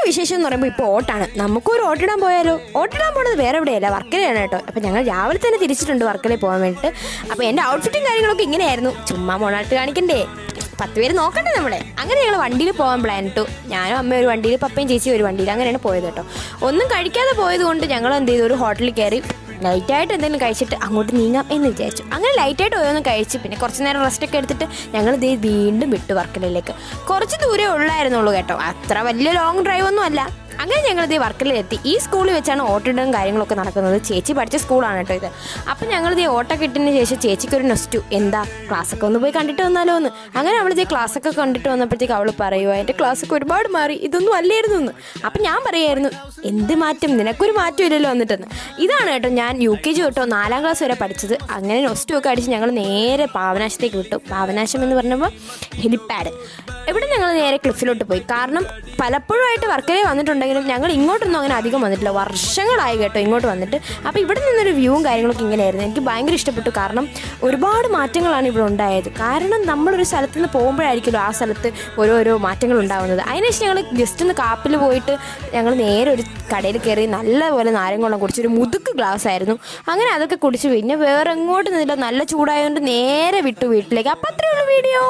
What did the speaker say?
വിശേഷം എന്ന് പറയുമ്പോൾ ഇപ്പോൾ ഓട്ടാണ്. നമുക്കൊരു ഓട്ടിടാൻ പോയാലോ? ഓട്ടിടാൻ പോണത് വേറെ എവിടെയല്ല, വർക്കലയാണ് കേട്ടോ. അപ്പം ഞങ്ങൾ രാവിലെ തന്നെ തിരിച്ചിട്ടുണ്ട് വർക്കലയിൽ പോകാൻ വേണ്ടിയിട്ട്. അപ്പോൾ എൻ്റെ ഔട്ട്ഫിറ്റും കാര്യങ്ങളൊക്കെ ഇങ്ങനെയായിരുന്നു. ചുമ്മാ മോണാട്ട് കാണിക്കണ്ടേ, 10 പേര് നോക്കണ്ടേ നമ്മളെ. അങ്ങനെ ഞങ്ങൾ വണ്ടിയിൽ പോകാൻ പ്ലാൻ ഇട്ടു. ഞാനും അമ്മയും ഒരു വണ്ടിയിൽ, പപ്പയും ചേച്ചിയും ഒരു വണ്ടിയിൽ, അങ്ങനെയാണ് പോയത് കേട്ടോ. ഒന്നും കഴിക്കാതെ പോയത് കൊണ്ട് ഞങ്ങൾ എന്ത് ചെയ്തു, ഒരു ഹോട്ടലിൽ കയറി ലൈറ്റായിട്ട് എന്തെങ്കിലും കഴിച്ചിട്ട് അങ്ങോട്ട് നീങ്ങാം എന്ന് വിചാരിച്ചു. അങ്ങനെ ലൈറ്റായിട്ട് ഓരോന്നും കഴിച്ച് പിന്നെ കുറച്ച് നേരം റെസ്റ്റൊക്കെ എടുത്തിട്ട് ഞങ്ങൾ വീണ്ടും വിട്ടു വർക്കലയിലേക്ക്. കുറച്ച് ദൂരമേ ഉള്ളായിരുന്നുള്ളൂ കേട്ടോ, അത്ര വലിയ ലോങ് ഡ്രൈവ് ഒന്നും അല്ല. അങ്ങനെ ഞങ്ങൾ വർക്കലയിലെത്തി. ഈ സ്കൂളിൽ വെച്ചാണ് ഓട്ടിടും കാര്യങ്ങളൊക്കെ നടക്കുന്നത്. ചേച്ചി പഠിച്ച സ്കൂളാണ് കേട്ടോ ഇത്. അപ്പം ഞങ്ങൾ ഓട്ടൊക്കെ ഇട്ടതിന് ശേഷം ചേച്ചിക്കൊരു നെക്സ്റ്റ് എന്താ ക്ലാസ്സൊക്കെ ഒന്ന് പോയി കണ്ടിട്ട് വന്നാലോ എന്ന്. അങ്ങനെ അവൾ ക്ലാസ്സൊക്കെ കണ്ടിട്ട് വന്നപ്പോഴത്തേക്ക് അവൾ പറയുക, എൻ്റെ ക്ലാസ്സൊക്കെ ഒരുപാട് മാറി, ഇതൊന്നും അല്ലായിരുന്നു എന്ന്. അപ്പം ഞാൻ പറയായിരുന്നു, എന്ത് മാറ്റം, നിനക്കൊരു മാറ്റം ഇല്ലല്ലോ വന്നിട്ടെന്ന്. ഇതാണ് കേട്ടോ ഞാൻ UKG തൊട്ടോ 4ാം ക്ലാസ് വരെ പഠിച്ചത്. അങ്ങനെ നെക്സ്റ്റ് ഒക്കെ അടിച്ച് ഞങ്ങൾ നേരെ പാവനാശത്തേക്ക് വിട്ടു. പാവനാശം എന്ന് പറഞ്ഞപ്പോൾ ഹെലിപ്പാഡ്. ഇവിടെ ഞങ്ങൾ നേരെ ക്ലിഫിലോട്ട് പോയി. കാരണം പലപ്പോഴുമായിട്ട് വർക്കലയിൽ വന്നിട്ടുണ്ടെങ്കിലും ഞങ്ങൾ ഇങ്ങോട്ടൊന്നും അങ്ങനെ അധികം വന്നിട്ടില്ല, വർഷങ്ങളായി കേട്ടോ ഇങ്ങോട്ട് വന്നിട്ട്. അപ്പോൾ ഇവിടെ നിന്നൊരു വ്യൂവും കാര്യങ്ങളൊക്കെ ഇങ്ങനെയായിരുന്നു. എനിക്ക് ഭയങ്കര ഇഷ്ടപ്പെട്ടു. കാരണം ഒരുപാട് മാറ്റങ്ങളാണ് ഇവിടെ ഉണ്ടായത്. കാരണം നമ്മളൊരു സ്ഥലത്ത് നിന്ന് പോകുമ്പോഴായിരിക്കുമല്ലോ ആ സ്ഥലത്ത് ഓരോരോ മാറ്റങ്ങൾ ഉണ്ടാകുന്നത്. അതിനുശേഷം ഞങ്ങൾ ജസ്റ്റ് ഒന്ന് കാപ്പിൽ പോയിട്ട് ഞങ്ങൾ നേരെ ഒരു കടയിൽ കയറി നല്ലപോലെ നാരങ്ങ കുടിച്ച്, ഒരു മുതുക്ക് ഗ്ലാസ് ആയിരുന്നു. അങ്ങനെ അതൊക്കെ കുടിച്ച് പിന്നെ വേറെ എങ്ങോട്ട് നിന്നില്ല, നല്ല ചൂടായതുകൊണ്ട് നേരെ വിട്ടു വീട്ടിലേക്ക്. അപ്പം അത്രയേ ഉള്ളൂ വീഡിയോ.